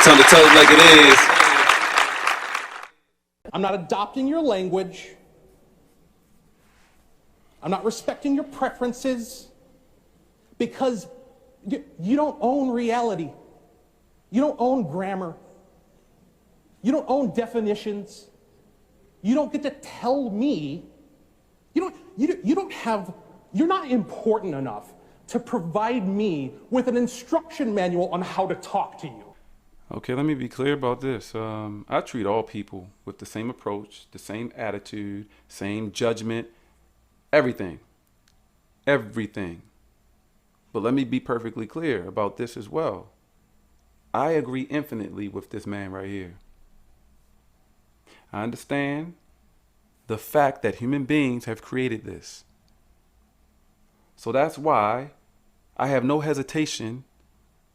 time to tell it like it is. I'm not adopting your language. I'm not respecting your preferences because you don't own reality. You don't own grammar. You don't own definitions. You don't get to tell me. You're not important enough to provide me with an instruction manual on how to talk to you. Okay, let me be clear about this. I treat all people with the same approach, the same attitude, same judgment, everything. Everything. But let me be perfectly clear about this as well. I agree infinitely with this man right here. I understand the fact that human beings have created this. So that's why I have no hesitation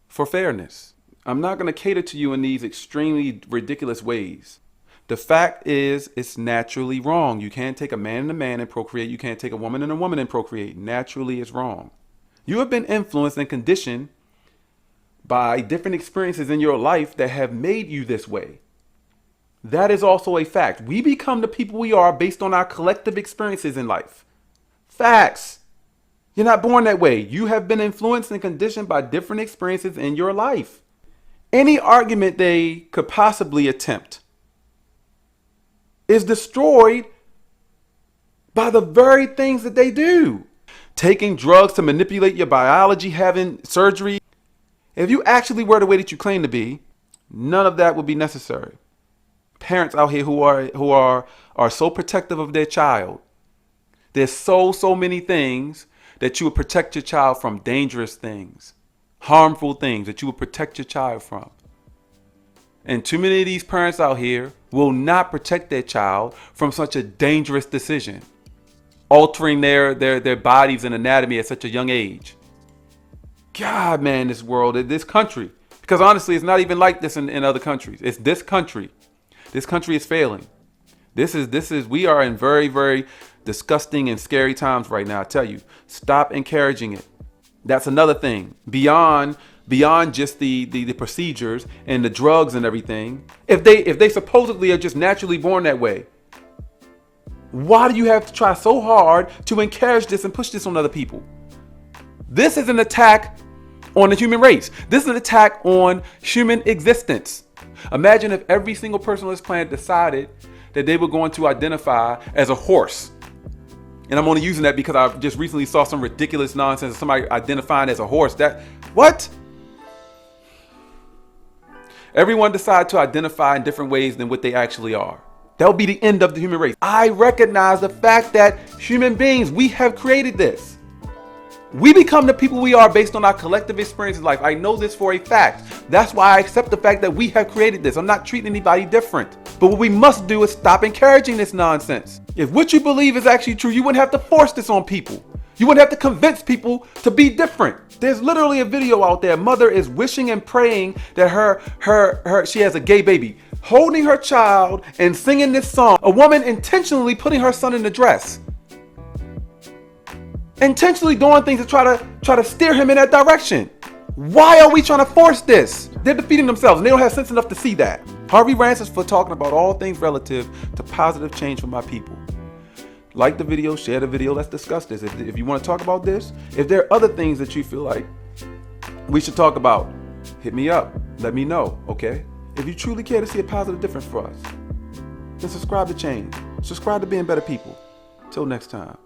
for fairness. I'm not going to cater to you in these extremely ridiculous ways. The fact is, it's naturally wrong. You can't take a man and a man and procreate. You can't take a woman and a woman and procreate. Naturally, it's wrong. You have been influenced and conditioned by different experiences in your life that have made you this way. That is also a fact. We become the people we are based on our collective experiences in life. Facts. You're not born that way. You have been influenced and conditioned by different experiences in your life. Any argument they could possibly attempt is destroyed by the very things that they do. Taking drugs to manipulate your biology, having surgery. If you actually were the way that you claim to be, none of that would be necessary. Parents out here who are so protective of their child. There's so many things that you would protect your child from, dangerous things, harmful things that you would protect your child from. And too many of these parents out here will not protect their child from such a dangerous decision, altering their bodies and anatomy at such a young age. God, man, this world, this country, because honestly, it's not even like this in other countries. It's this country. This country is failing. We are in very, very disgusting and scary times right now. I tell you, stop encouraging it. That's another thing. Beyond just the procedures and the drugs and everything. If they supposedly are just naturally born that way, why do you have to try so hard to encourage this and push this on other people? This is an attack on the human race. This is an attack on human existence. Imagine if every single person on this planet decided that they were going to identify as a horse. And I'm only using that because I just recently saw some ridiculous nonsense of somebody identifying as a horse. What? Everyone decided to identify in different ways than what they actually are. That will be the end of the human race. I recognize the fact that human beings, we have created this. We become the people we are based on our collective experience in life. I know this for a fact. That's why I accept the fact that we have created this. I'm not treating anybody different. But what we must do is stop encouraging this nonsense. If what you believe is actually true, you wouldn't have to force this on people. You wouldn't have to convince people to be different. There's literally a video out there. Mother is wishing and praying that she has a gay baby, holding her child and singing this song. A woman intentionally putting her son in a dress. Intentionally doing things to try to steer him in that direction. Why are we trying to force this? They're defeating themselves and they don't have sense enough to see that. Harvey Rants is for talking about all things relative to positive change for my people. Like the video, share the video, let's discuss this. If you want to talk about this, if there are other things that you feel like we should talk about, hit me up, let me know, okay? If you truly care to see a positive difference for us, then subscribe to change. Subscribe to being better people. Till next time.